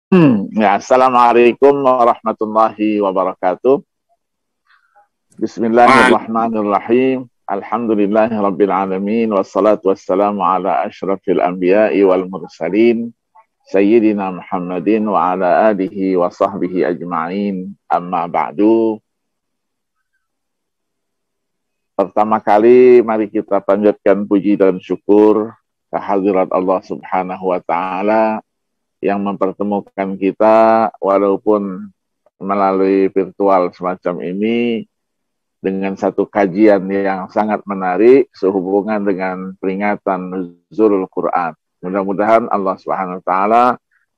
Assalamualaikum warahmatullahi wabarakatuh. Bismillahirrahmanirrahim. Alhamdulillahirabbil alamin wassalatu wassalamu ala asyrafil anbiya'i wal mursalin sayyidina Muhammadin wa ala alihi wa sahbihi ajma'in. Amma ba'du. Pertama kali mari kita panjatkan puji dan syukur kehadirat Allah Subhanahu wa taala yang mempertemukan kita walaupun melalui virtual semacam ini dengan satu kajian yang sangat menarik sehubungan dengan peringatan Nuzulul Quran. Mudah-mudahan Allah Subhanahu wa taala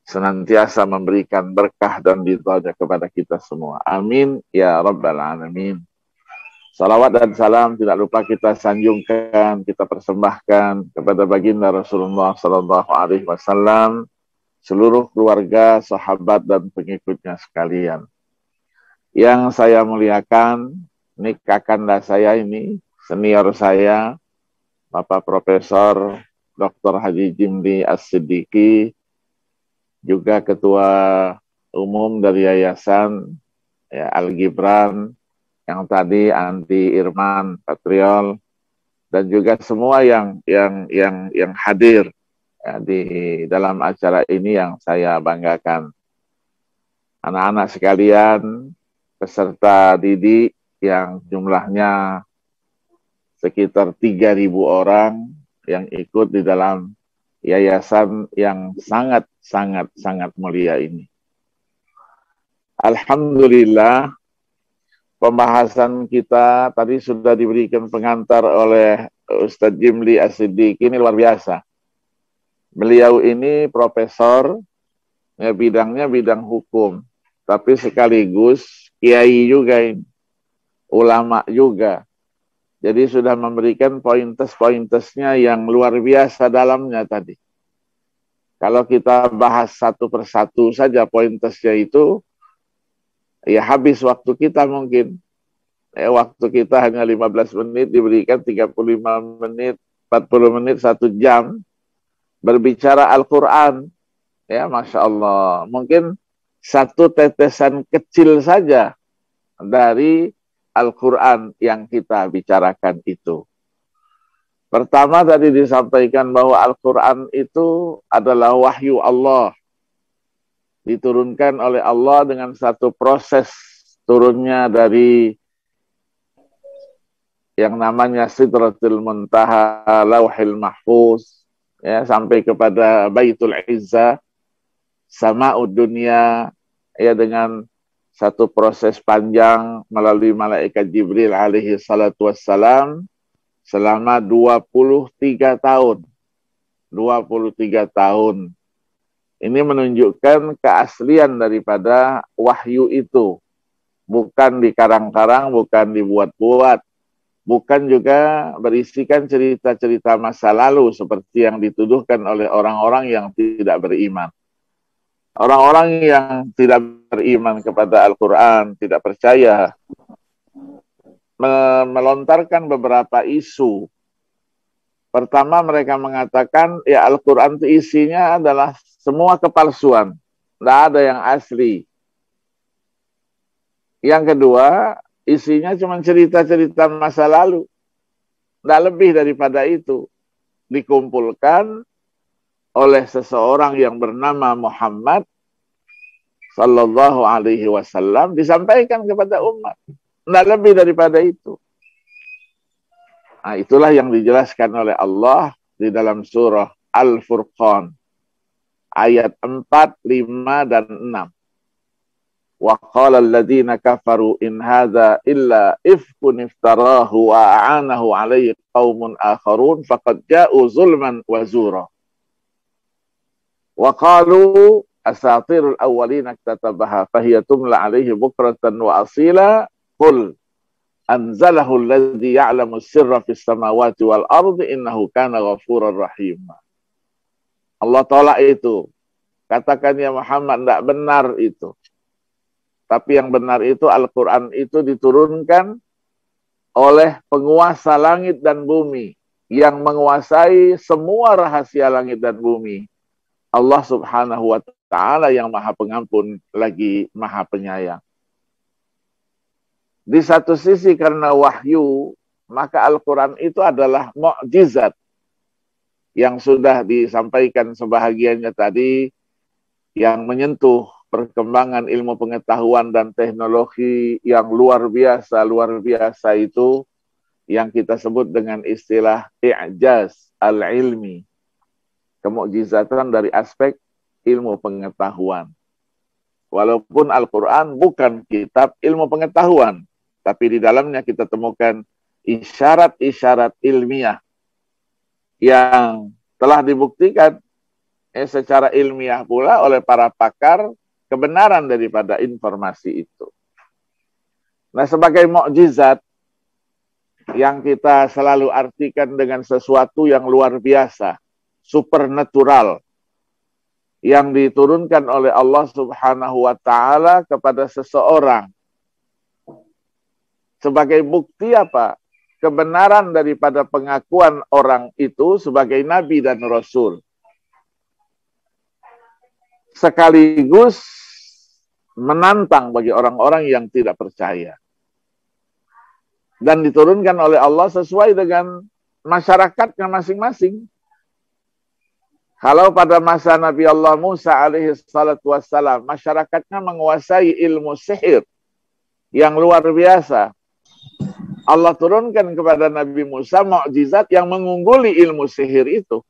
senantiasa memberikan berkah dan ridha kepada kita semua. Amin ya rabbal alamin. Salawat dan salam tidak lupa kita sanjungkan, kita persembahkan kepada baginda Rasulullah sallallahu alaihi wasallam, seluruh keluarga, sahabat, dan pengikutnya sekalian. Yang saya muliakan, ini kakanda saya ini, senior saya, Bapak Profesor Dr. Haji Jimli As-Siddiqi, juga Ketua Umum dari Yayasan Al-Gibran, yang tadi Andi Irman Patriol, dan juga semua yang hadir di dalam acara ini yang saya banggakan. Anak-anak sekalian, peserta didik yang jumlahnya sekitar 3.000 orang yang ikut di dalam yayasan yang sangat mulia ini. Alhamdulillah, pembahasan kita tadi sudah diberikan pengantar oleh Ustadz Jimli As-Siddiqi, ini luar biasa. Beliau ini profesor, bidangnya bidang hukum, tapi sekaligus kiai juga ini, ulama juga. Jadi sudah memberikan pointers-pointersnya yang luar biasa dalamnya tadi. Kalau kita bahas satu persatu saja pointersnya itu, ya habis waktu kita mungkin. Waktu kita hanya 15 menit, diberikan 35 menit, 40 menit, 1 jam. Berbicara Al-Quran, ya Masya Allah, mungkin satu tetesan kecil saja dari Al-Quran yang kita bicarakan itu. Pertama tadi disampaikan bahwa Al-Quran itu adalah wahyu Allah, diturunkan oleh Allah dengan satu proses turunnya dari yang namanya Sidratul Muntaha, Lauhil Mahfuz, ya, sampai kepada Baitul Izzah, Sama'ud Dunia, ya, dengan satu proses panjang melalui malaikat Jibril alaihi salatu wassalam selama 23 tahun. 23 tahun. Ini menunjukkan keaslian daripada wahyu itu. Bukan dikarang-karang, bukan dibuat-buat. Bukan juga berisikan cerita-cerita masa lalu seperti yang dituduhkan oleh orang-orang yang tidak beriman. Orang-orang yang tidak beriman kepada Al-Quran, tidak percaya, melontarkan beberapa isu. Pertama, mereka mengatakan, ya Al-Quran itu isinya adalah semua kepalsuan, tidak ada yang asli. Yang kedua, isinya cuma cerita-cerita masa lalu. Tidak lebih daripada itu. Dikumpulkan oleh seseorang yang bernama Muhammad sallallahu alaihi wasallam, disampaikan kepada umat. Tidak lebih daripada itu. Nah, itulah yang dijelaskan oleh Allah di dalam surah Al-Furqan. Ayat 4, 5, dan 6. Wa qala alladziina kafaru in hadza illa ifkun iftarahu wa a'anahu 'alaihi qaumun akharun faqad ja'u zulman wa zura. Wa qalu asatirul awwalin iktatabaha fahiya tumla 'alaihi bukratan wa asila qul anzalahu alladzi ya'lamu sirra fis samawati wal ardi innahu kana ghafurar rahim. Allah tolak itu. Katakan ya Muhammad, tidak benar itu. Tapi yang benar itu Al-Quran itu diturunkan oleh penguasa langit dan bumi, yang menguasai semua rahasia langit dan bumi. Allah Subhanahu wa Ta'ala yang maha pengampun lagi maha penyayang. Di satu sisi karena wahyu, maka Al-Quran itu adalah mukjizat yang sudah disampaikan sebahagiannya tadi, yang menyentuh perkembangan ilmu pengetahuan dan teknologi yang luar biasa itu yang kita sebut dengan istilah i'jaz al-ilmi, kemukjizatan dari aspek ilmu pengetahuan. Walaupun Al-Quran bukan kitab ilmu pengetahuan, tapi di dalamnya kita temukan isyarat-isyarat ilmiah yang telah dibuktikan secara ilmiah pula oleh para pakar kebenaran daripada informasi itu. Nah, sebagai mukjizat yang kita selalu artikan dengan sesuatu yang luar biasa, supernatural, yang diturunkan oleh Allah Subhanahu wa Ta'ala kepada seseorang sebagai bukti apa? Kebenaran daripada pengakuan orang itu sebagai nabi dan rasul. Sekaligus menantang bagi orang-orang yang tidak percaya. Dan diturunkan oleh Allah sesuai dengan masyarakatnya masing-masing. Kalau pada masa Nabi Allah Musa alaihi salatu wassalam, masyarakatnya menguasai ilmu sihir yang luar biasa. Allah turunkan kepada Nabi Musa mukjizat yang mengungguli ilmu sihir itu.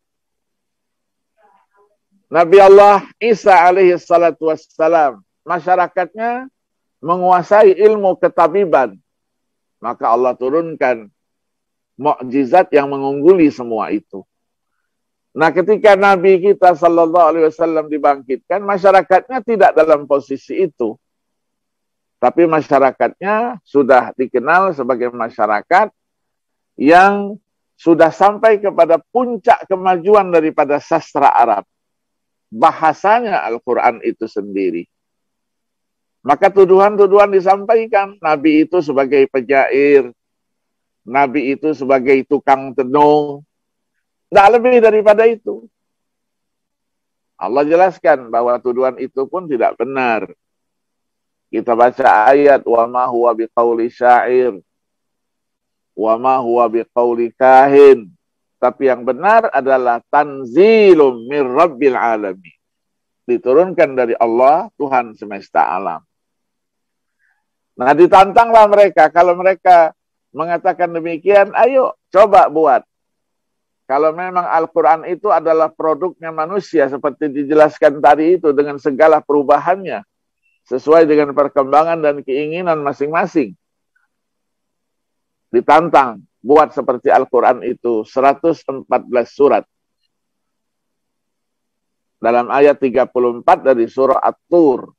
Nabi Allah Isa alaihi salatu wassalam, masyarakatnya menguasai ilmu ketabiban. Maka Allah turunkan mukjizat yang mengungguli semua itu. Nah, ketika Nabi kita sallallahu alaihi wasallam dibangkitkan, masyarakatnya tidak dalam posisi itu. Tapi masyarakatnya sudah dikenal sebagai masyarakat yang sudah sampai kepada puncak kemajuan daripada sastra Arab. Bahasanya Al-Quran itu sendiri. Maka tuduhan-tuduhan disampaikan. Nabi itu sebagai penyair. Nabi itu sebagai tukang tenung. Tidak lebih daripada itu. Allah jelaskan bahwa tuduhan itu pun tidak benar. Kita baca ayat, wa ma huwa biqauli syair, wa ma huwa biqauli kahin. Tapi yang benar adalah tanzilum mir rabbil alamin. Diturunkan dari Allah, Tuhan semesta alam. Nah, ditantanglah mereka. Kalau mereka mengatakan demikian, ayo coba buat. Kalau memang Al-Quran itu adalah produknya manusia, seperti dijelaskan tadi itu, dengan segala perubahannya, sesuai dengan perkembangan dan keinginan masing-masing. Ditantang, buat seperti Al-Quran itu, 114 surat. Dalam ayat 34 dari surah At-Tur.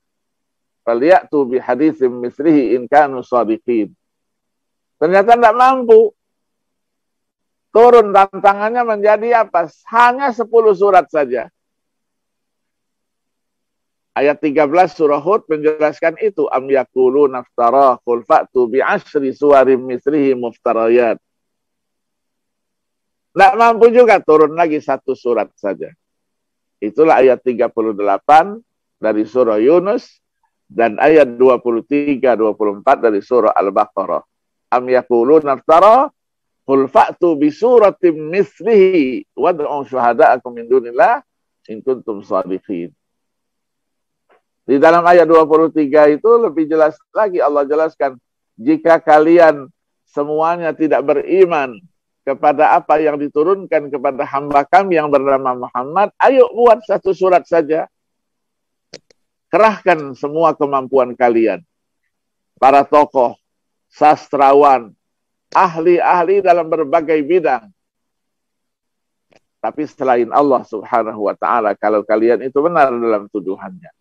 Faliyatu bihaditsim mislihi in kanu shadiqin. Ternyata tidak mampu. Turun tantangannya menjadi apa? Hanya 10 surat saja. Ayat 13 surah Hud menjelaskan itu. Am yakulu naftara qul fa'tu bi'ashri suwarim mislihi muftarayat. Tidak mampu juga, turun lagi 1 surat saja. Itulah ayat 38 dari surah Yunus dan ayat 23-24 dari surah Al-Baqarah. Am yakulu naftara qul fa'tu bi suratim mislihi wad'u syuhada'akum min dunillah in kuntum shadiqin. Di dalam ayat 23 itu lebih jelas lagi Allah jelaskan, jika kalian semuanya tidak beriman kepada apa yang diturunkan kepada hamba kami yang bernama Muhammad, ayo buat 1 surat saja. Kerahkan semua kemampuan kalian. Para tokoh, sastrawan, ahli-ahli dalam berbagai bidang. Tapi selain Allah Subhanahu wa Ta'ala, kalau kalian itu benar dalam tuduhannya.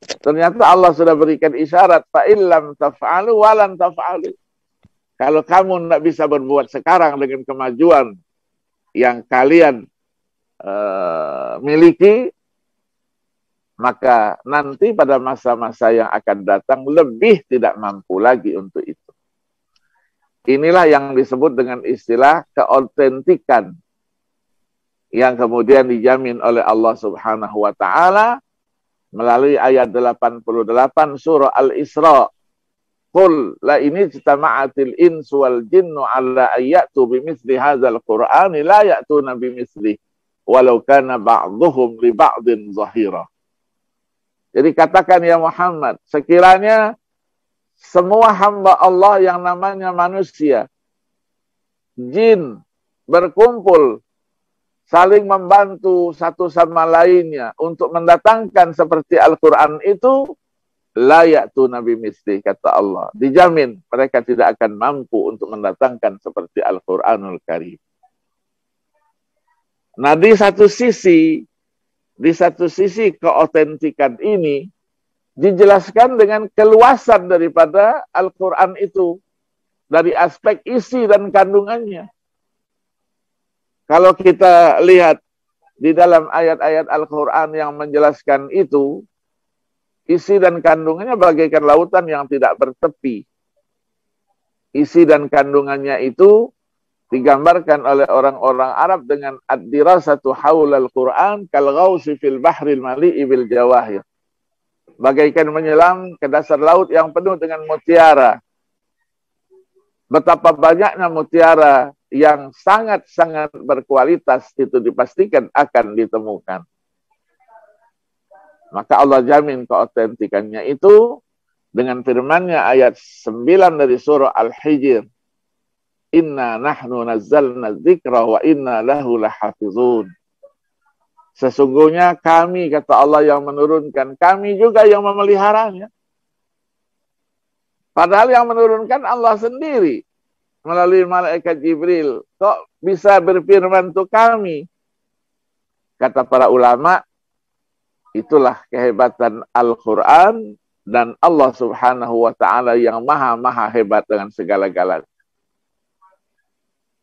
Ternyata Allah sudah berikan isyarat, fa illam taf'alu walan taf'alu. Kalau kamu tidak bisa berbuat sekarang dengan kemajuan yang kalian miliki, maka nanti pada masa-masa yang akan datang lebih tidak mampu lagi untuk itu. Inilah yang disebut dengan istilah keautentikan yang kemudian dijamin oleh Allah Subhanahu wa Ta'ala melalui ayat 88 surah Al-Isra. Qul la ini jitama'atil insu wal jinnu ala ayyatu bimithli hadzal qur'ani la ya'tuna bimithli walau kana ba'dhuhum li ba'din zahira. Jadi katakan ya Muhammad, sekiranya semua hamba Allah yang namanya manusia, jin berkumpul saling membantu satu sama lainnya untuk mendatangkan seperti Al-Quran itu, layak tu Nabi Misli, kata Allah. Dijamin mereka tidak akan mampu untuk mendatangkan seperti Al-Quranul Karim. Nah, di satu sisi keautentikan ini dijelaskan dengan keluasan daripada Al-Quran itu dari aspek isi dan kandungannya. Kalau kita lihat di dalam ayat-ayat Al-Quran yang menjelaskan itu, isi dan kandungannya bagaikan lautan yang tidak bertepi. Isi dan kandungannya itu digambarkan oleh orang-orang Arab dengan ad-dirasatu haulal Quran kal ghausi fil bahril mali'i bil jawahir. Bagaikan menyelam ke dasar laut yang penuh dengan mutiara. Betapa banyaknya mutiara yang sangat-sangat berkualitas itu dipastikan akan ditemukan. Maka Allah jamin keautentikannya itu dengan firman-Nya ayat 9 dari surah Al-Hijr. Inna nahnu nazzalna dzikra wa inna lahu lahafizun. Sesungguhnya kami, kata Allah, yang menurunkan, kami juga yang memeliharanya. Padahal yang menurunkan Allah sendiri melalui malaikat Jibril. Kok bisa berfirman untuk kami? Kata para ulama, itulah kehebatan Al-Quran dan Allah Subhanahu wa Ta'ala yang maha hebat dengan segala-galanya.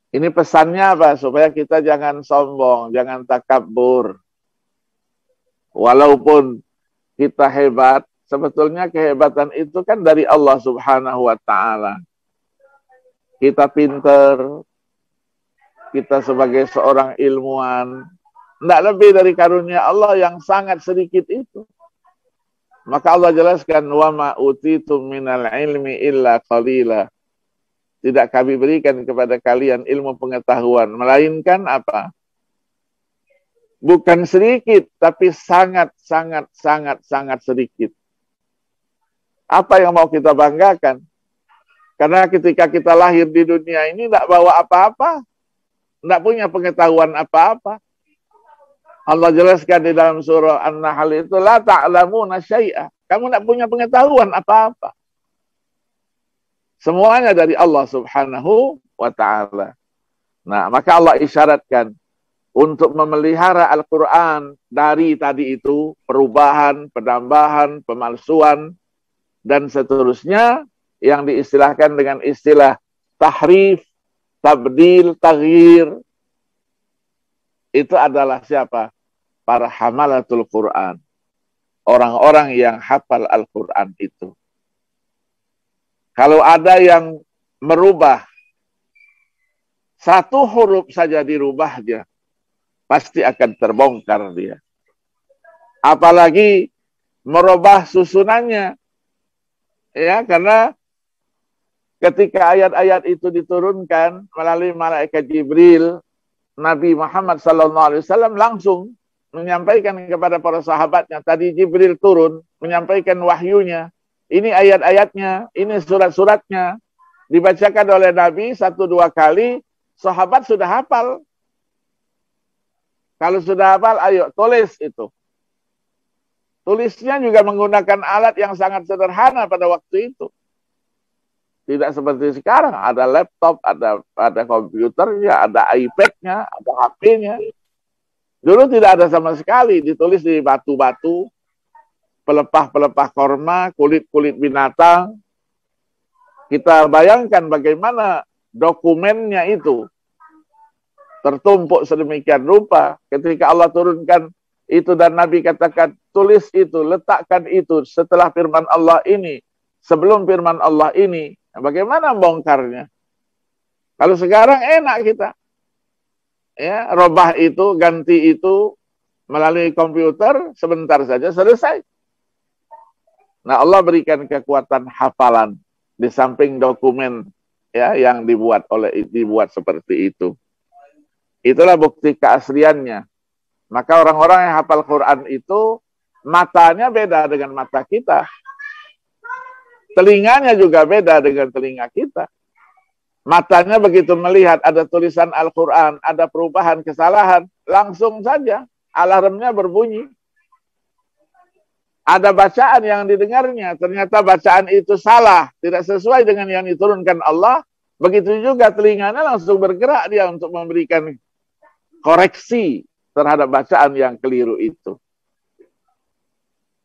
Ini pesannya apa? Supaya kita jangan sombong, jangan takabur. Walaupun kita hebat, sebetulnya kehebatan itu kan dari Allah Subhanahu wa Ta'ala. Kita pinter, kita sebagai seorang ilmuwan, tidak lebih dari karunia Allah yang sangat sedikit itu. Maka Allah jelaskan, wa ma utitum minal ilmi illa qalila. Tidak kami berikan kepada kalian ilmu pengetahuan, melainkan apa? Bukan sedikit, tapi sangat sedikit. Apa yang mau kita banggakan? Karena ketika kita lahir di dunia ini tidak bawa apa-apa, tidak punya pengetahuan apa-apa. Allah jelaskan di dalam surah An-Nahl itu, la ta'lamuna syai'a. Kamu tidak punya pengetahuan apa-apa. Semuanya dari Allah Subhanahu wa Ta'ala. Nah, maka Allah isyaratkan untuk memelihara Al-Quran dari tadi itu perubahan, penambahan, pemalsuan, dan seterusnya yang diistilahkan dengan istilah tahrif, tabdil, taghyir. Itu adalah siapa? Para hamalatul Quran. Orang-orang yang hafal Al-Quran itu. Kalau ada yang merubah satu huruf saja dirubahnya, pasti akan terbongkar dia. Apalagi merubah susunannya. Ya, karena ketika ayat-ayat itu diturunkan melalui malaikat Jibril, Nabi Muhammad SAW langsung menyampaikan kepada para sahabatnya. Tadi Jibril turun, menyampaikan wahyunya. Ini ayat-ayatnya, ini surat-suratnya. Dibacakan oleh Nabi 1-2 kali, sahabat sudah hafal. Kalau sudah hafal, ayo tulis itu. Tulisnya juga menggunakan alat yang sangat sederhana pada waktu itu. Tidak seperti sekarang, ada laptop, ada komputernya, ada iPad-nya, ada HP-nya. Dulu tidak ada sama sekali, ditulis di batu-batu, pelepah-pelepah korma, kulit-kulit binatang. Kita bayangkan bagaimana dokumennya itu tertumpuk sedemikian rupa. Ketika Allah turunkan itu dan Nabi katakan, tulis itu, letakkan itu setelah firman Allah ini, sebelum firman Allah ini. Bagaimana bongkarnya? Kalau sekarang enak kita. Ya, robah itu, ganti itu melalui komputer, sebentar saja selesai. Nah, Allah berikan kekuatan hafalan di samping dokumen ya yang dibuat seperti itu. Itulah bukti keasliannya. Maka orang-orang yang hafal Quran itu matanya beda dengan mata kita. Telinganya juga beda dengan telinga kita. Matanya begitu melihat ada tulisan Al-Quran, ada perubahan, kesalahan, langsung saja alarmnya berbunyi. Ada bacaan yang didengarnya, ternyata bacaan itu salah, tidak sesuai dengan yang diturunkan Allah. Begitu juga telinganya langsung bergerak dia untuk memberikan koreksi terhadap bacaan yang keliru itu.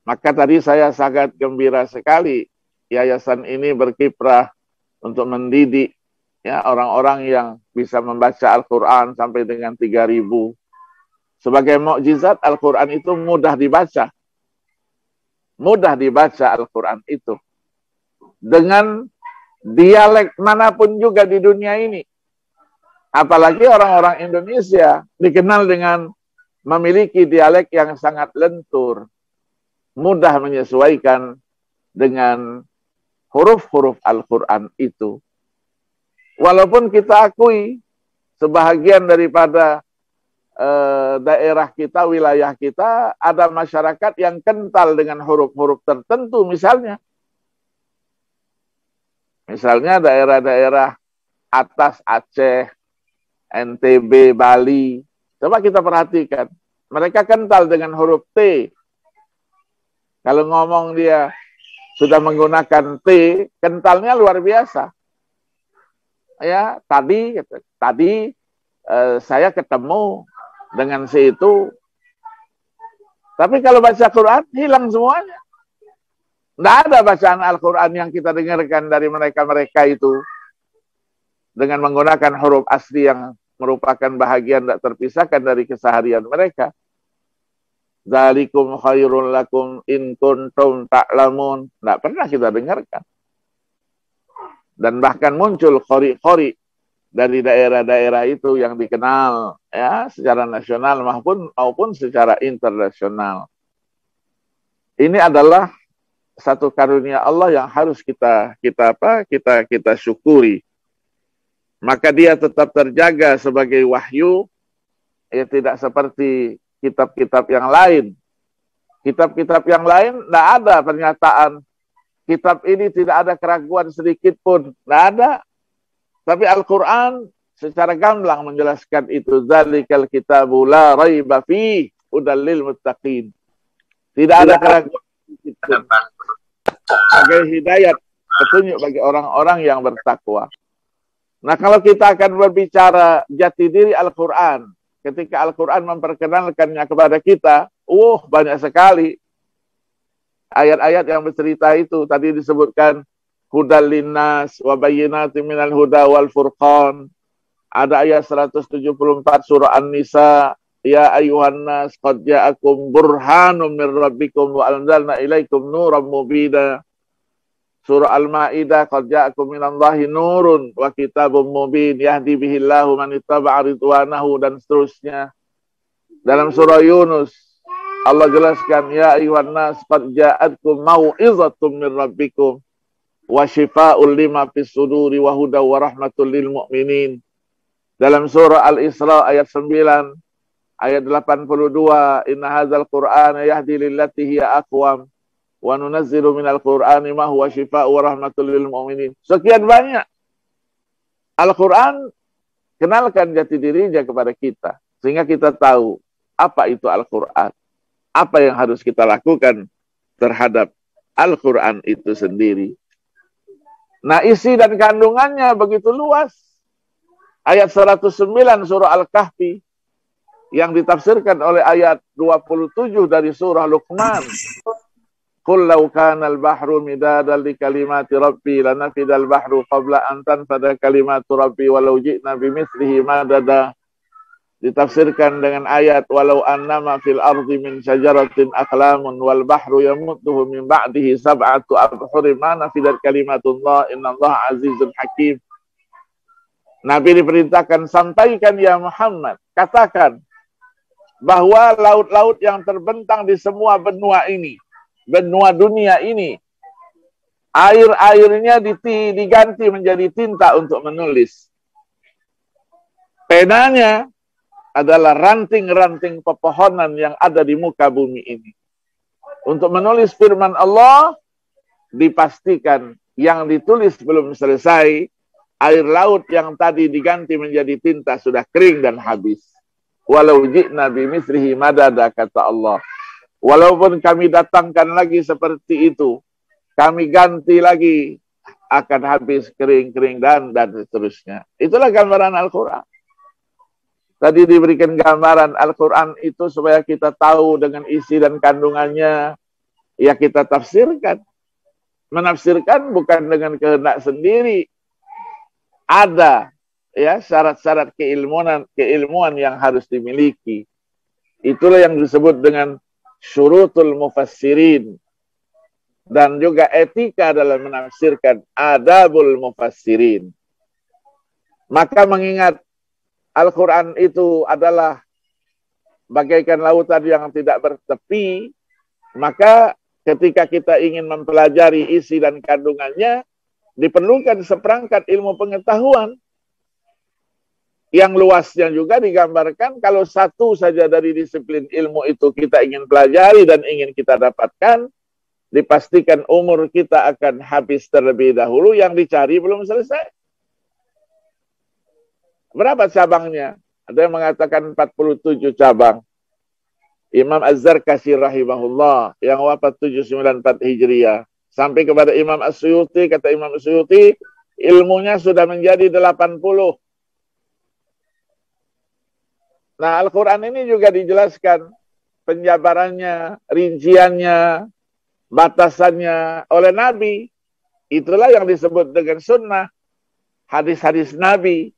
Maka tadi saya sangat gembira sekali yayasan ini berkiprah untuk mendidik ya orang-orang yang bisa membaca Al-Quran sampai dengan 3.000. Sebagai mukjizat, Al-Quran itu mudah dibaca. Mudah dibaca Al-Quran itu. Dengan dialek manapun juga di dunia ini. Apalagi orang-orang Indonesia dikenal dengan memiliki dialek yang sangat lentur. Mudah menyesuaikan dengan huruf-huruf Al-Quran itu. Walaupun kita akui sebahagian daripada daerah kita, wilayah kita, ada masyarakat yang kental dengan huruf-huruf tertentu misalnya. Misalnya daerah-daerah atas Aceh, NTB, Bali. Coba kita perhatikan. Mereka kental dengan huruf T. Kalau ngomong dia sudah menggunakan T, kentalnya luar biasa. Ya, tadi saya ketemu dengan si itu. Tapi kalau baca Quran, hilang semuanya. Tidak ada bacaan Al-Quran yang kita dengarkan dari mereka-mereka itu dengan menggunakan huruf asli yang merupakan bahagian tak terpisahkan dari keseharian mereka. Dzalikum khairul lakum in kuntum ta'lamun. Tidak pernah kita dengarkan. Dan bahkan muncul khori-khori dari daerah-daerah itu yang dikenal ya secara nasional maupun secara internasional. Ini adalah satu karunia Allah yang harus kita syukuri. Maka dia tetap terjaga sebagai wahyu, ya tidak seperti kitab-kitab yang lain. Kitab-kitab yang lain tidak ada pernyataan kitab ini tidak ada keraguan sedikit pun, tidak ada. Tapi Al-Quran secara gamblang menjelaskan itu. Dzalikal kitabu la raiba fihi hudal lil muttaqin. Tidak ada keraguan sedikit pun. Sebagai hidayat, petunjuk bagi orang-orang yang bertakwa. Nah, kalau kita akan berbicara jati diri Al-Quran, ketika Al-Quran memperkenalkannya kepada kita, banyak sekali ayat-ayat yang bercerita itu. Tadi disebutkan hudal linnas wa bayyinatin minal huda wal furqan. Ada ayat 174 surah An-Nisa, ya ayuhan nas qad ja'akum burhanum mir rabbikum wa anzalna ilaikum nuran mubina. Surah Al-Maidah, qad ja'akum minallahi nurun wa kitabun mubin yahdi bihillahu man ittaba'a ridwanahu, dan seterusnya. Dalam surah Yunus Allah jelaskan, ya ayuhan nas qad ja'atkum mau'izatum min rabbikum wa shifaa'un lima fis suduri wa hudaw wa rahmatul lil mu'minin. Dalam surah Al-Isra ayat 9, ayat 82, inna hadzal qur'ana yahdi lillati hiya aqwam wa nunazzilu minal qur'ani ma huwa shifaa'un wa rahmatul lil mu'minin. Sekian banyak. Al-Qur'an kenalkan jati dirinya kepada kita sehingga kita tahu apa itu Al-Qur'an. Apa yang harus kita lakukan terhadap Al-Quran itu sendiri. Nah, isi dan kandungannya begitu luas. Ayat 109 surah Al-Kahfi yang ditafsirkan oleh ayat 27 dari surah Luqman. Qul law kana al-bahru midadan li kalimati rabbi lanafidal bahru qabla an tanfada kalimatu rabbi walau ji'na bimithlihi madada. Ditafsirkan dengan ayat walau annama fil ardi min syajaratin aqlamun wal bahru yamudduhu min ba'dihi sab'atu abhurin ma nafidat kalimatullah innallaha azizun hakim. Nabi diperintahkan, sampaikan ya Muhammad, katakan bahwa laut-laut yang terbentang di semua benua ini, benua dunia ini, Air-airnya diganti menjadi tinta untuk menulis. Penanya adalah ranting-ranting pepohonan yang ada di muka bumi ini. Untuk menulis firman Allah, dipastikan yang ditulis belum selesai, air laut yang tadi diganti menjadi tinta sudah kering dan habis. Walau ji'na bimithlihi madada, kata Allah. Walaupun kami datangkan lagi seperti itu, kami ganti lagi, akan habis, kering-kering, dan seterusnya. Itulah gambaran Al-Quran. Tadi diberikan gambaran Al-Quran itu supaya kita tahu dengan isi dan kandungannya, ya kita tafsirkan. Menafsirkan bukan dengan kehendak sendiri. Ada ya syarat-syarat keilmuan yang harus dimiliki. Itulah yang disebut dengan syurutul mufassirin. Dan juga etika dalam menafsirkan, adabul mufassirin. Maka mengingat Al-Quran itu adalah bagaikan lautan yang tidak bertepi, maka ketika kita ingin mempelajari isi dan kandungannya, diperlukan seperangkat ilmu pengetahuan. Yang luasnya juga digambarkan, kalau satu saja dari disiplin ilmu itu kita ingin pelajari dan ingin kita dapatkan, dipastikan umur kita akan habis terlebih dahulu, yang dicari belum selesai. Berapa cabangnya? Ada yang mengatakan 47 cabang. Imam Az-Zarkashi rahimahullah yang wafat 794 Hijriah. Sampai kepada Imam As-Suyuti, kata Imam As-Suyuti, ilmunya sudah menjadi 80. Nah, Al-Quran ini juga dijelaskan penjabarannya, rinciannya, batasannya oleh Nabi. Itulah yang disebut dengan sunnah, hadis-hadis Nabi.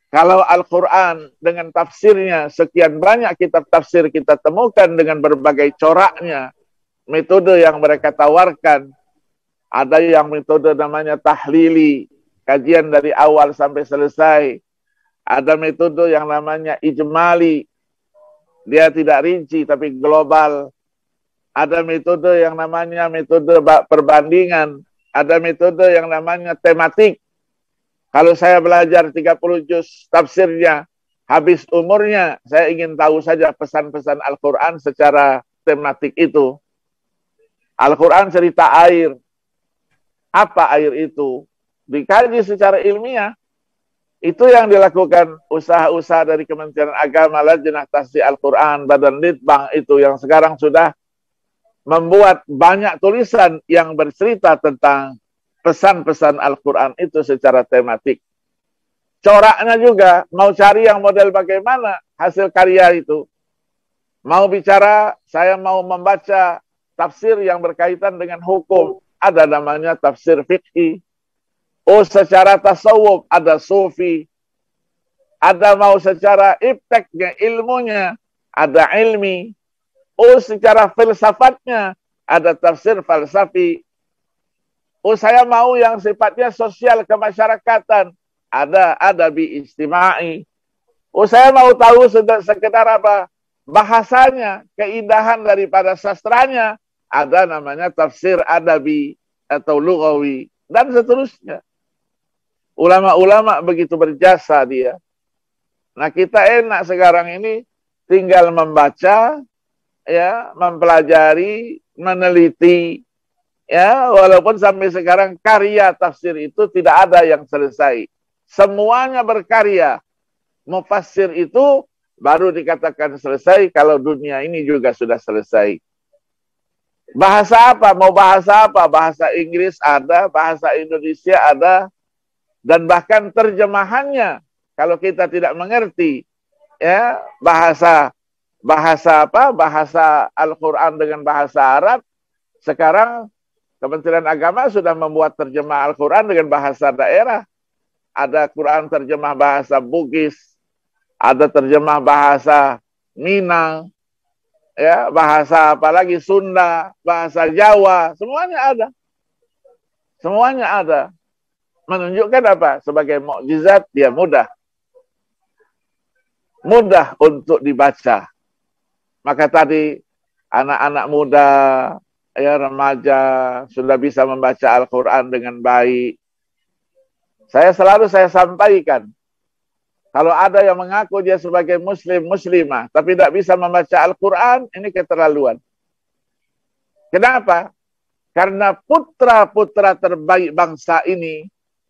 Kalau Al-Quran dengan tafsirnya, sekian banyak kitab tafsir kita temukan dengan berbagai coraknya, metode yang mereka tawarkan. Ada yang metode namanya tahlili, kajian dari awal sampai selesai. Ada metode yang namanya ijmali, dia tidak rinci tapi global. Ada metode yang namanya metode perbandingan. Ada metode yang namanya tematik. Kalau saya belajar 30 juz tafsirnya, habis umurnya, saya ingin tahu saja pesan-pesan Al-Quran secara tematik itu. Al-Quran cerita air. Apa air itu? Dikaji secara ilmiah. Itu yang dilakukan usaha-usaha dari Kementerian Agama, Lajnah Tahsi Al-Quran, Badan Litbang itu yang sekarang sudah membuat banyak tulisan yang bercerita tentang pesan-pesan Al-Quran itu secara tematik. Coraknya juga, mau cari yang model bagaimana hasil karya itu. Mau bicara, saya mau membaca tafsir yang berkaitan dengan hukum. Ada namanya tafsir fiqhi. Oh, secara tasawuf ada sufi. Ada mau secara ipteknya, ilmunya, ada ilmi. Oh, secara filsafatnya ada tafsir falsafi. Oh, saya mau yang sifatnya sosial kemasyarakatan. Ada adabi istimai. Oh, saya mau tahu sekedar apa? Bahasanya, keindahan daripada sastranya. Ada namanya tafsir adabi atau lughawi. Dan seterusnya. Ulama-ulama begitu berjasa dia. Nah, kita enak sekarang ini tinggal membaca, ya, mempelajari, meneliti, ya, walaupun sampai sekarang karya tafsir itu tidak ada yang selesai. Semuanya berkarya. Mufassir itu baru dikatakan selesai kalau dunia ini juga sudah selesai. Bahasa apa? Mau bahasa apa? Bahasa Inggris ada, bahasa Indonesia ada, dan bahkan terjemahannya kalau kita tidak mengerti, ya, bahasa apa? Bahasa Al-Quran dengan bahasa Arab. Sekarang Kementerian Agama sudah membuat terjemah Al-Quran dengan bahasa daerah. Ada Quran terjemah bahasa Bugis, ada terjemah bahasa Minang, ya, bahasa apalagi Sunda, bahasa Jawa, semuanya ada. Semuanya ada. Menunjukkan apa? Sebagai mukjizat, dia mudah. Mudah untuk dibaca. Maka tadi anak-anak muda, ya remaja sudah bisa membaca Al-Quran dengan baik. Saya sampaikan, kalau ada yang mengaku dia sebagai muslim, muslimah, tapi tidak bisa membaca Al-Quran, ini keterlaluan. Kenapa? Karena putra-putra terbaik bangsa ini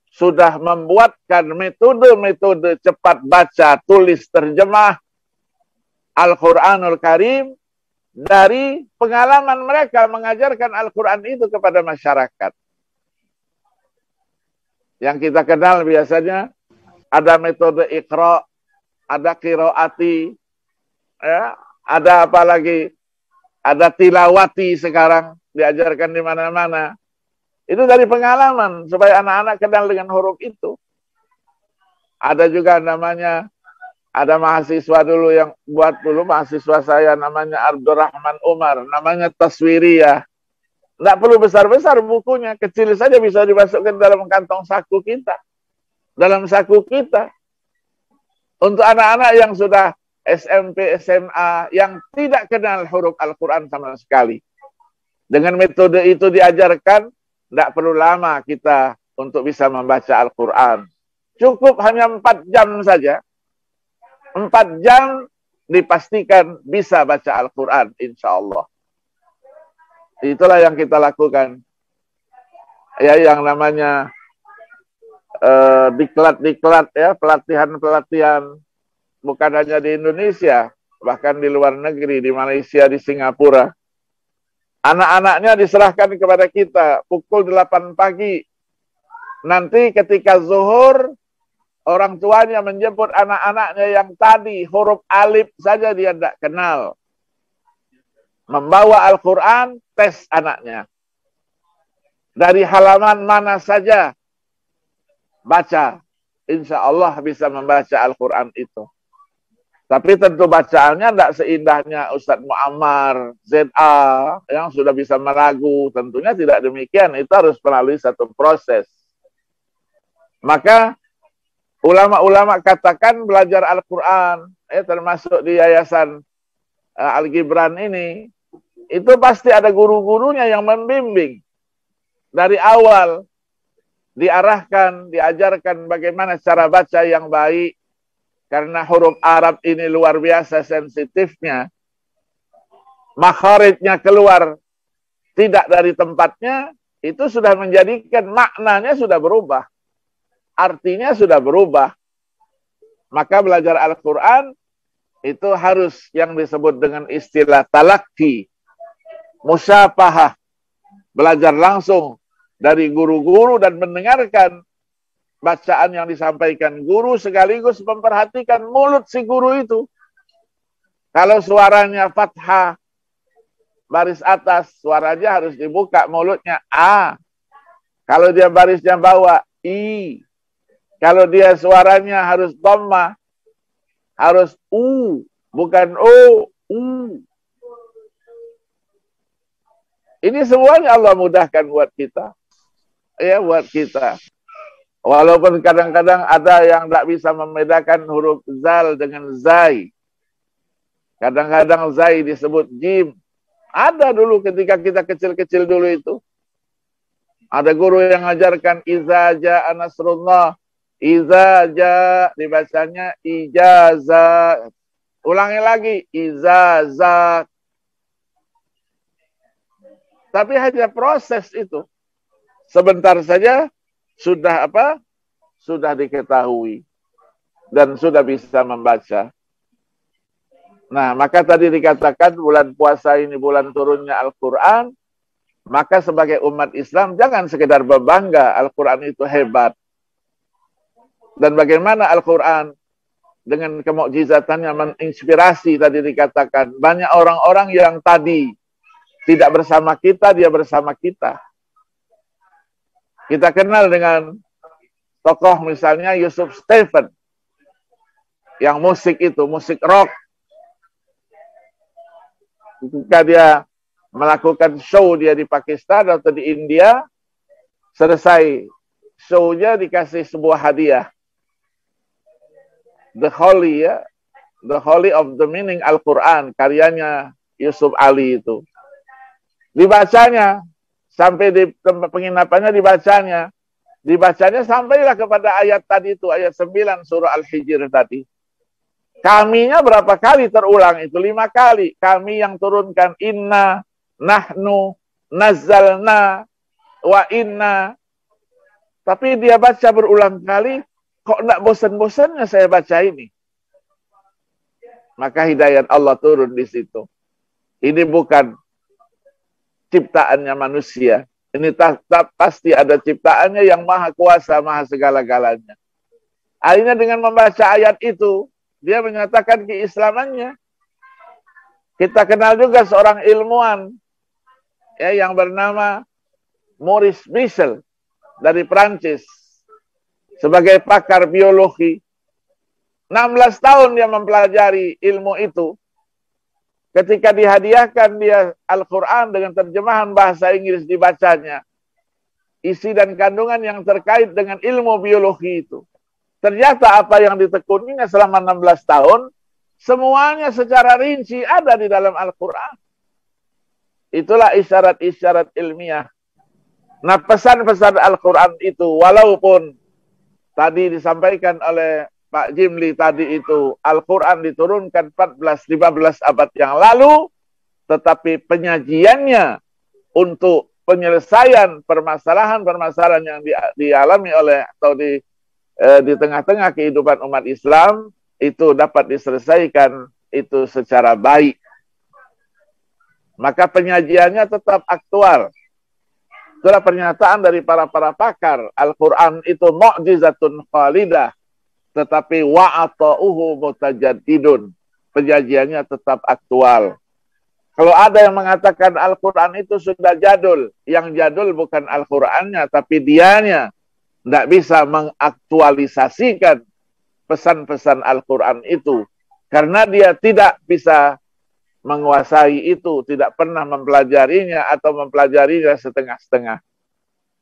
sudah membuatkan metode-metode cepat baca, tulis, terjemah Al-Quranul Karim dari pengalaman mereka mengajarkan Al-Quran itu kepada masyarakat. Yang kita kenal biasanya ada metode Iqra, ada qiraati, ya, ada apa lagi? Ada tilawati sekarang diajarkan di mana-mana. Itu dari pengalaman supaya anak-anak kenal dengan huruf itu. Ada juga namanya, ada mahasiswa dulu yang buat dulu, mahasiswa saya namanya Abdurrahman Umar, namanya Taswiriyah. Tidak perlu besar-besar bukunya, kecil saja bisa dimasukkan dalam kantong saku kita. Dalam saku kita. Untuk anak-anak yang sudah SMP, SMA, yang tidak kenal huruf Al-Quran sama sekali. Dengan metode itu diajarkan, tidak perlu lama kita untuk bisa membaca Al-Quran. Cukup hanya 4 jam saja. 4 jam dipastikan bisa baca Al-Quran, insya Allah. Itulah yang kita lakukan. Ya, yang namanya diklat-diklat, ya, pelatihan-pelatihan. Bukan hanya di Indonesia, bahkan di luar negeri, di Malaysia, di Singapura. Anak-anaknya diserahkan kepada kita pukul 8 pagi. Nanti ketika zuhur, orang tuanya menjemput anak-anaknya yang tadi huruf alif saja dia tidak kenal. Membawa Al-Quran, tes anaknya. Dari halaman mana saja, baca. Insya Allah bisa membaca Al-Quran itu. Tapi tentu bacaannya tidak seindahnya Ustadz Muammar, ZA, yang sudah bisa meragu. Tentunya tidak demikian. Itu harus melalui satu proses. Maka ulama-ulama katakan belajar Al-Quran, termasuk di Yayasan Al-Gibran ini, itu pasti ada guru-gurunya yang membimbing. Dari awal diarahkan, diajarkan bagaimana cara baca yang baik. Karena huruf Arab ini luar biasa sensitifnya. Makharijnya keluar tidak dari tempatnya, itu sudah menjadikan maknanya sudah berubah. Artinya sudah berubah. Maka belajar Al-Quran itu harus yang disebut dengan istilah talaqi, musyafahah. Belajar langsung dari guru-guru dan mendengarkan bacaan yang disampaikan guru sekaligus memperhatikan mulut si guru itu. Kalau suaranya fathah, baris atas, suaranya harus dibuka, mulutnya A. Kalau dia barisnya bawah, I. Kalau dia suaranya harus dhamma, harus U, bukan O, U. Ini semuanya Allah mudahkan buat kita. Ya, buat kita. Walaupun kadang-kadang ada yang tidak bisa membedakan huruf zal dengan zai. Kadang-kadang zai disebut jim. Ada dulu ketika kita kecil-kecil dulu itu. Ada guru yang mengajarkan iza ja'a nasrullah. Iza ja'a dibacanya ijazah. Ulangi lagi iza za. Tapi hanya proses itu. Sebentar saja sudah apa? Sudah diketahui dan sudah bisa membaca. Nah, maka tadi dikatakan bulan puasa ini bulan turunnya Al-Quran, maka sebagai umat Islam jangan sekedar berbangga Al-Quran itu hebat. Dan bagaimana Al-Quran dengan kemukjizatannya menginspirasi tadi dikatakan. Banyak orang-orang yang tadi tidak bersama kita, dia bersama kita. Kita kenal dengan tokoh misalnya Yusuf Stephen. Yang musik itu, musik rock. Ketika dia melakukan show dia di Pakistan atau di India, selesai show-nya dikasih sebuah hadiah. The Holy, ya. The Holy of the Meaning Al-Quran, karyanya Yusuf Ali itu. Dibacanya sampai di tempat penginapannya, dibacanya sampailah kepada ayat tadi itu, ayat 9 surah Al-Hijr tadi. Kaminya berapa kali terulang itu? 5 kali. Kami yang turunkan, inna, nahnu, nazzalna, wa inna. Tapi dia baca berulang kali, kok enggak bosan-bosannya saya baca ini? Maka hidayat Allah turun di situ. Ini bukan ciptaannya manusia. Ini pasti ada ciptaannya yang maha kuasa, maha segala-galanya. Akhirnya dengan membaca ayat itu, dia menyatakan keislamannya. Kita kenal juga seorang ilmuwan ya, yang bernama Maurice Michel dari Prancis. Sebagai pakar biologi. 16 tahun dia mempelajari ilmu itu. Ketika dihadiahkan dia Al-Quran dengan terjemahan bahasa Inggris dibacanya, isi dan kandungan yang terkait dengan ilmu biologi itu. Ternyata apa yang ditekuninya selama 16 tahun, semuanya secara rinci ada di dalam Al-Quran. Itulah isyarat-isyarat ilmiah. Nah, pesan-pesan Al-Quran itu, walaupun tadi disampaikan oleh Pak Jimli tadi itu, Al-Quran diturunkan 14-15 abad yang lalu, tetapi penyajiannya untuk penyelesaian permasalahan-permasalahan yang dialami oleh atau di tengah-tengah kehidupan umat Islam, itu dapat diselesaikan itu secara baik. Maka penyajiannya tetap aktual. Itulah pernyataan dari para pakar. Al-Quran itu mu'jizatun khalidah. Tetapi wa'ata'uhu mutajaddidun. Penyajiannya tetap aktual. Kalau ada yang mengatakan Al-Quran itu sudah jadul, yang jadul bukan Al-Qurannya, tapi dianya tidak bisa mengaktualisasikan pesan-pesan Al-Quran itu. Karena dia tidak bisa menguasai itu, tidak pernah mempelajarinya atau mempelajarinya setengah-setengah.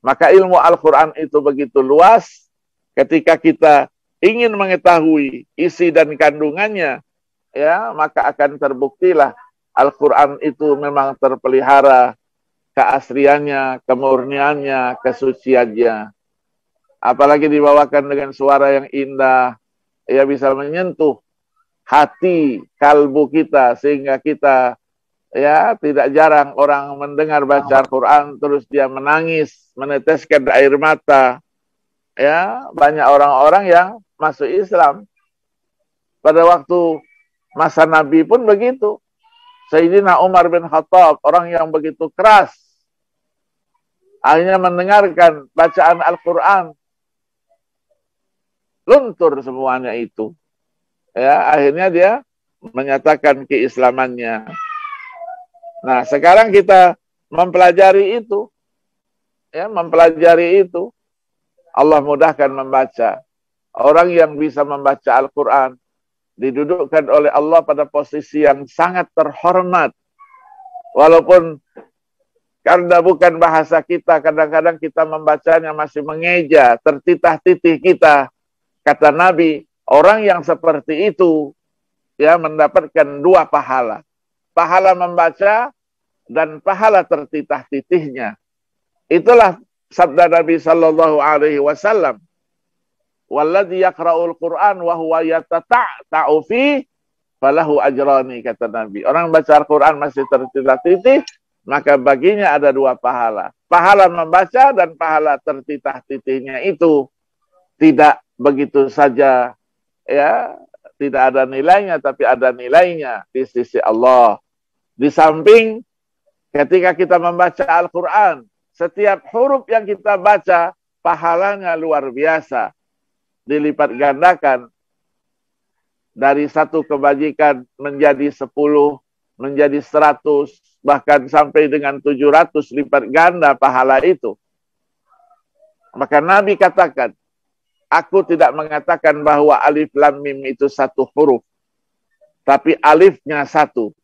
Maka ilmu Al-Quran itu begitu luas, ketika kita ingin mengetahui isi dan kandungannya, ya, maka akan terbuktilah Al-Quran itu memang terpelihara keasliannya, kemurniannya, kesuciannya. Apalagi dibawakan dengan suara yang indah, ya bisa menyentuh hati, kalbu kita, sehingga kita, ya, tidak jarang orang mendengar baca Al-Quran terus dia menangis, meneteskan air mata. Ya, banyak orang-orang yang masuk Islam. Pada waktu masa Nabi pun begitu. Sayyidina Umar bin Khattab, orang yang begitu keras, akhirnya mendengarkan bacaan Al-Quran, luntur semuanya itu. Ya, akhirnya dia menyatakan keislamannya. Nah, sekarang kita mempelajari itu. Ya, mempelajari itu. Allah mudahkan membaca. Orang yang bisa membaca Al-Quran didudukkan oleh Allah pada posisi yang sangat terhormat. Walaupun karena bukan bahasa kita, kadang-kadang kita membacanya masih mengeja, tertitah-titih kita. Kata Nabi, orang yang seperti itu ya mendapatkan 2 pahala. Pahala membaca dan pahala tertitah-titihnya. Itulah sabda Nabi sallallahu alaihi wasallam. Walladzi yaqra'ul Qur'an wa huwa yatata'u fi falahu ajrani, kata Nabi. Orang baca Al-Qur'an masih tertitah-titih, maka baginya ada 2 pahala. Pahala membaca dan pahala tertitah-titihnya itu tidak begitu saja, ya, tidak ada nilainya, tapi ada nilainya di sisi Allah. Di samping ketika kita membaca Al-Qur'an, setiap huruf yang kita baca pahalanya luar biasa, dilipat gandakan dari 1 kebajikan menjadi 10, menjadi 100, bahkan sampai dengan 700 lipat ganda pahala itu. Maka Nabi katakan, aku tidak mengatakan bahwa alif lam mim itu 1 huruf, tapi alifnya 1,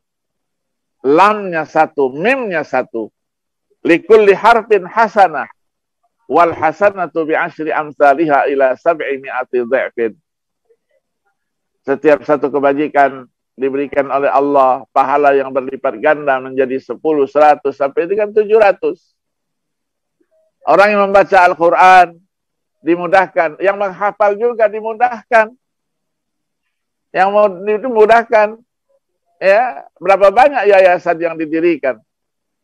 lamnya 1, mimnya 1. Likulli harfin hasanah, wal hasanatu bi 10 amsalihha ila 700 dha'fin. Setiap 1 kebajikan diberikan oleh Allah pahala yang berlipat ganda menjadi 10, 100 sampai dengan 700. Orang yang membaca Al-Quran dimudahkan, yang menghafal juga dimudahkan. Yang mau dimudahkan. Ya, berapa banyak yayasan yang didirikan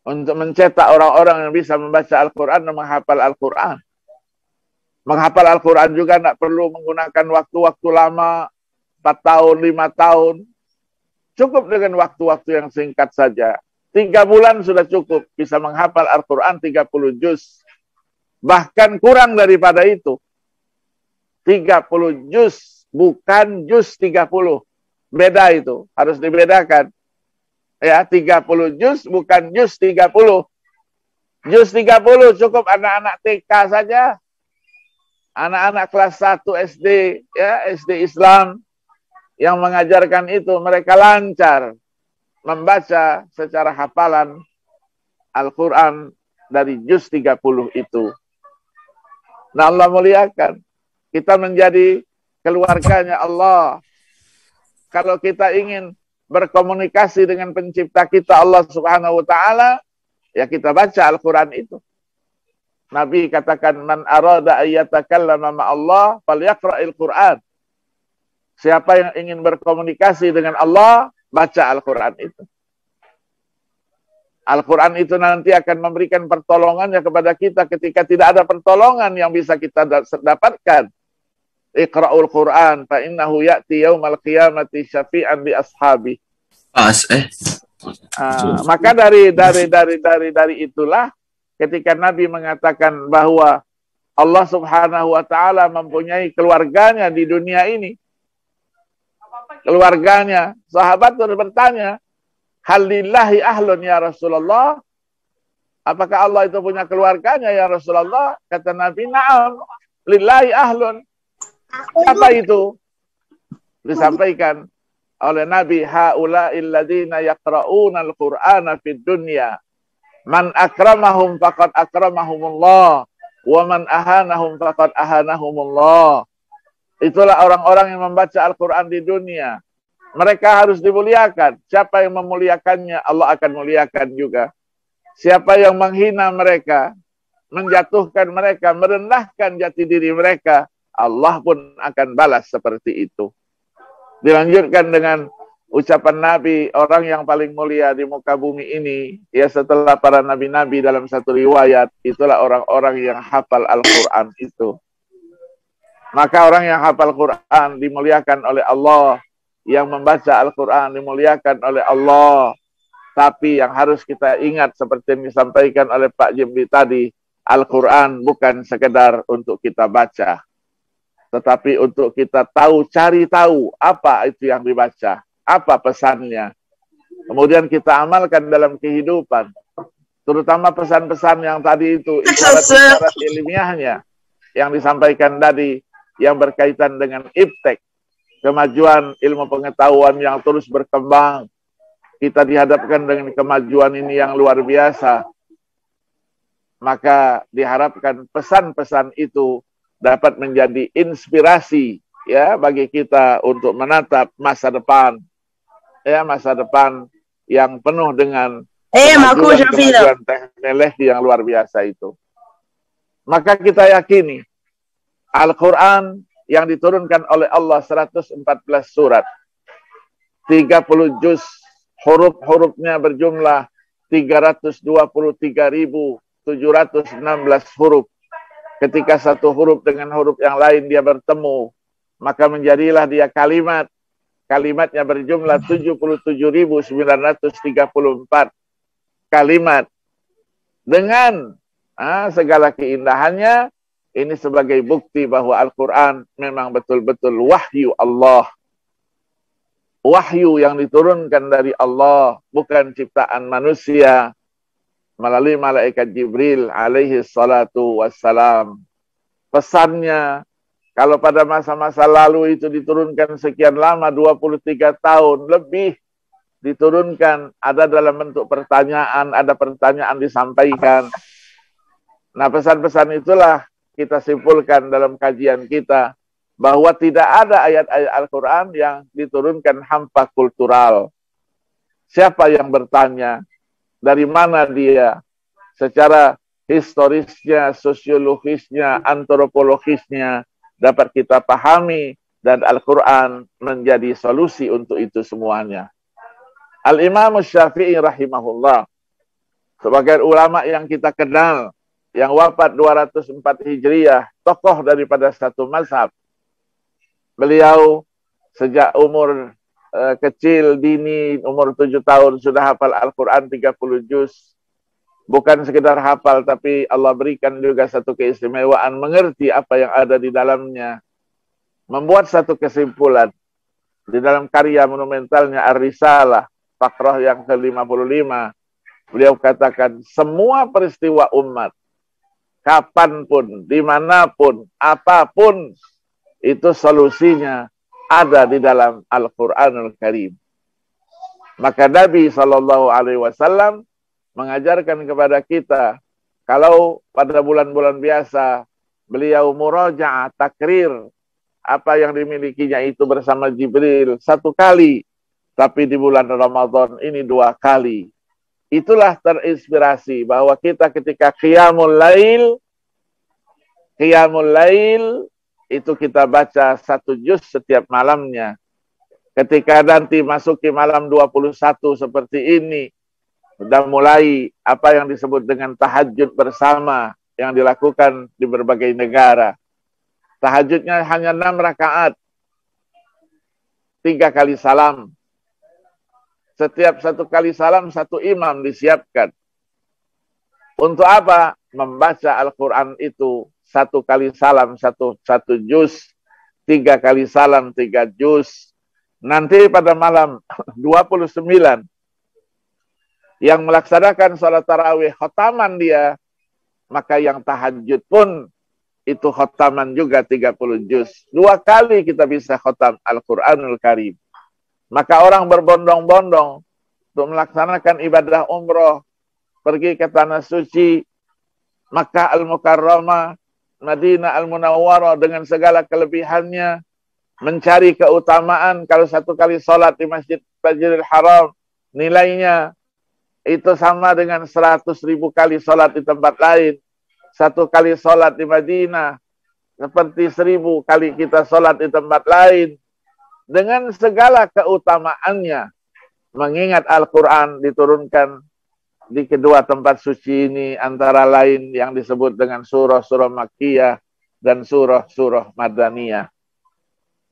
untuk mencetak orang-orang yang bisa membaca Al-Quran dan menghafal Al-Quran. Menghafal Al-Quran juga tidak perlu menggunakan waktu-waktu lama, 4 tahun, 5 tahun. Cukup dengan waktu-waktu yang singkat saja. 3 bulan sudah cukup bisa menghafal Al-Quran 30 juz. Bahkan kurang daripada itu. 30 juz, bukan juz 30. Beda itu, harus dibedakan. Ya, 30 juz bukan juz 30. Juz 30 cukup anak-anak TK saja. Anak-anak kelas 1 SD, ya, SD Islam yang mengajarkan itu, mereka lancar membaca secara hafalan Al-Quran dari juz 30 itu. Nah, Allah muliakan. Kita menjadi keluarganya Allah. Kalau kita ingin berkomunikasi dengan pencipta kita Allah Subhanahu wa taala, ya kita baca Al-Quran itu. Nabi katakan, man arada ayyatakallama ma'allah falyaqra'il Quran. Siapa yang ingin berkomunikasi dengan Allah, baca Al-Quran itu. Al-Quran itu nanti akan memberikan pertolongannya kepada kita ketika tidak ada pertolongan yang bisa kita dapatkan. Iqra'ul Quran fa innahu ya'ti yaumal qiyamati syafi'an li ashabi. Maka dari itulah ketika Nabi mengatakan bahwa Allah Subhanahu wa taala mempunyai keluarganya di dunia ini. Keluarganya, sahabat bertanya, "Halillahi ahlun ya Rasulullah?" Apakah Allah itu punya keluarganya ya Rasulullah? Kata Nabi, "Na'am, lillahi ahlun." Apa itu? Disampaikan oleh Nabi, haula'il ladzina yaqra'una al-Qur'ana fid dunya. Man akramahum faqad akramahumullah, wa man ahanahum faqad ahanahumullah. Itulah orang-orang yang membaca Al-Qur'an di dunia. Mereka harus dimuliakan. Siapa yang memuliakannya, Allah akan muliakan juga. Siapa yang menghina mereka, menjatuhkan mereka, merendahkan jati diri mereka, Allah pun akan balas seperti itu. Dilanjutkan dengan ucapan Nabi, orang yang paling mulia di muka bumi ini, ya setelah para nabi-nabi dalam satu riwayat, itulah orang-orang yang hafal Al-Quran itu. Maka orang yang hafal Quran dimuliakan oleh Allah, yang membaca Al-Quran dimuliakan oleh Allah. Tapi yang harus kita ingat seperti yang disampaikan oleh Pak Jimli tadi, Al-Quran bukan sekedar untuk kita baca, tetapi untuk kita tahu, cari tahu apa itu yang dibaca, apa pesannya. Kemudian kita amalkan dalam kehidupan. Terutama pesan-pesan yang tadi itu, isyarat-isyarat ilmiahnya yang disampaikan tadi, yang berkaitan dengan iptek, kemajuan ilmu pengetahuan yang terus berkembang. Kita dihadapkan dengan kemajuan ini yang luar biasa. Maka diharapkan pesan-pesan itu dapat menjadi inspirasi ya bagi kita untuk menatap masa depan, ya masa depan yang penuh dengan kemajuan teknologi yang luar biasa itu. Maka kita yakini Al-Quran yang diturunkan oleh Allah 114 surat, 30 juz, huruf-hurufnya berjumlah 323.716 huruf. Ketika satu huruf dengan huruf yang lain dia bertemu, maka menjadilah dia kalimat. Kalimatnya berjumlah 77.934 kalimat. Dengan segala keindahannya, ini sebagai bukti bahwa Al-Quran memang betul-betul wahyu Allah. Wahyu yang diturunkan dari Allah, bukan ciptaan manusia, melalui malaikat Jibril alaihi salatu wassalam. Pesannya, kalau pada masa-masa lalu itu diturunkan sekian lama, 23 tahun lebih diturunkan, ada dalam bentuk pertanyaan, ada pertanyaan disampaikan. Nah, pesan-pesan itulah kita simpulkan dalam kajian kita bahwa tidak ada ayat-ayat Al-Quran yang diturunkan hampa kultural. Siapa yang bertanya? Dari mana dia? Secara historisnya, sosiologisnya, antropologisnya dapat kita pahami, dan Al-Quran menjadi solusi untuk itu semuanya. Al-Imam Syafi'i rahimahullah, sebagai ulama yang kita kenal, yang wafat 204 Hijriah, tokoh daripada satu mazhab. Beliau sejak umur kecil, dini, umur 7 tahun, sudah hafal Al-Quran 30 juz. Bukan sekedar hafal, tapi Allah berikan juga satu keistimewaan, mengerti apa yang ada di dalamnya. Membuat satu kesimpulan. Di dalam karya monumentalnya Ar-Risalah, Fakrah yang ke-55, beliau katakan, semua peristiwa umat, kapanpun, dimanapun, apapun, itu solusinya ada di dalam Al-Quranul Karim. Maka Nabi SAW mengajarkan kepada kita, kalau pada bulan-bulan biasa, beliau muraja'ah, takrir, apa yang dimilikinya itu bersama Jibril 1 kali, tapi di bulan Ramadan ini 2 kali. Itulah terinspirasi bahwa kita ketika Qiyamul Lail, itu kita baca 1 juz setiap malamnya. Ketika nanti masuki malam 21 seperti ini, sudah mulai apa yang disebut dengan tahajud bersama yang dilakukan di berbagai negara. Tahajudnya hanya 6 rakaat, 3 kali salam. Setiap 1 kali salam, 1 imam disiapkan. Untuk apa? Membaca Al-Quran itu 1 kali salam, 1 juz, 3 kali salam, 3 juz. Nanti pada malam 29, yang melaksanakan sholat tarawih khotaman dia, maka yang tahajud pun itu khotaman juga 30 juz. 2 kali kita bisa khotam Al-Quranul Karim. Maka orang berbondong-bondong untuk melaksanakan ibadah umroh, pergi ke tanah suci, Makkah Al-Mukarramah, Madinah Al-Munawwarah dengan segala kelebihannya, mencari keutamaan. Kalau 1 kali sholat di Masjidil Haram, nilainya itu sama dengan 100.000 kali sholat di tempat lain. 1 kali sholat di Madinah seperti 1000 kali kita sholat di tempat lain. Dengan segala keutamaannya, mengingat Al-Quran diturunkan di kedua tempat suci ini, antara lain yang disebut dengan surah-surah Makkiyah dan surah-surah Madaniyah.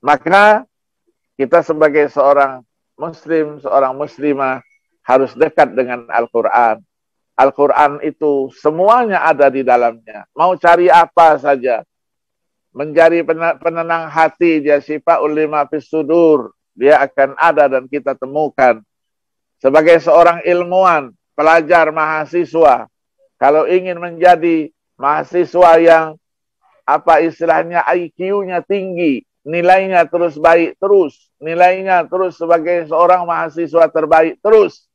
Maka kita sebagai seorang muslim, seorang muslimah, harus dekat dengan Al-Quran. Al-Quran itu semuanya ada di dalamnya. Mau cari apa saja. Menjadi penenang hati, dia syifa'ul lima fis sudur. Dia akan ada dan kita temukan. Sebagai seorang ilmuwan, pelajar, mahasiswa, kalau ingin menjadi mahasiswa yang apa istilahnya IQ-nya tinggi, nilainya terus baik terus, nilainya terus sebagai seorang mahasiswa terbaik terus,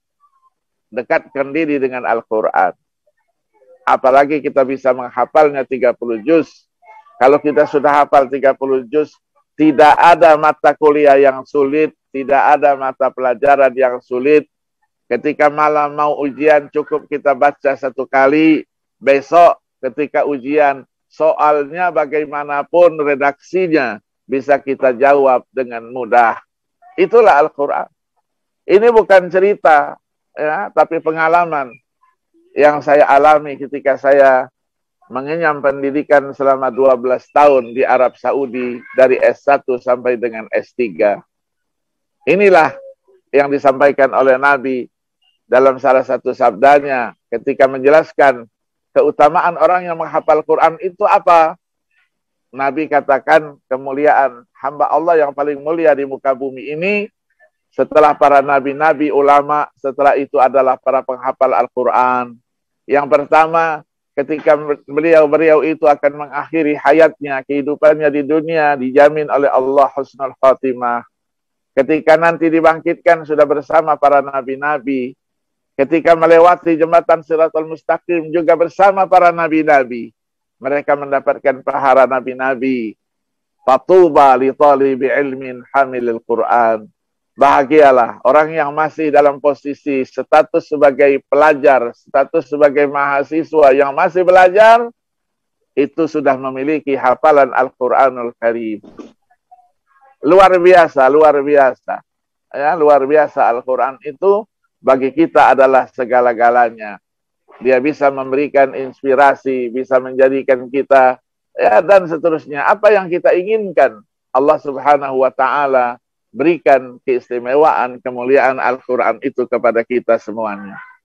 dekatkan diri dengan Al-Quran. Apalagi kita bisa menghafalnya 30 juz. Kalau kita sudah hafal 30 juz, tidak ada mata kuliah yang sulit, tidak ada mata pelajaran yang sulit. Ketika malam mau ujian, cukup kita baca 1 kali. Besok ketika ujian, soalnya bagaimanapun redaksinya, bisa kita jawab dengan mudah. Itulah Al-Quran. Ini bukan cerita, ya, tapi pengalaman yang saya alami ketika saya mengenyam pendidikan selama 12 tahun di Arab Saudi, dari S1 sampai dengan S3. Inilah yang disampaikan oleh Nabi dalam salah satu sabdanya ketika menjelaskan keutamaan orang yang menghafal Quran itu apa? Nabi katakan, kemuliaan hamba Allah yang paling mulia di muka bumi ini, setelah para nabi-nabi, ulama, setelah itu adalah para penghafal Al-Quran. Yang pertama, ketika beliau itu akan mengakhiri hayatnya, kehidupannya di dunia, dijamin oleh Allah husnul khatimah. Ketika nanti dibangkitkan sudah bersama para nabi-nabi. Ketika melewati jembatan Shiratal Mustaqim juga bersama para nabi-nabi. Mereka mendapatkan pahala nabi-nabi. Fatuba li talibi ilmin hamilil Quran. Bahagialah orang yang masih dalam posisi status sebagai pelajar, status sebagai mahasiswa yang masih belajar, itu sudah memiliki hafalan Al-Quranul Karim. Luar biasa, luar biasa. Ya, luar biasa Al-Quran itu bagi kita adalah segala-galanya. Dia bisa memberikan inspirasi, bisa menjadikan kita, ya, dan seterusnya. Apa yang kita inginkan, Allah Subhanahu wa Ta'ala berikan keistimewaan, kemuliaan Al-Quran itu kepada kita semuanya.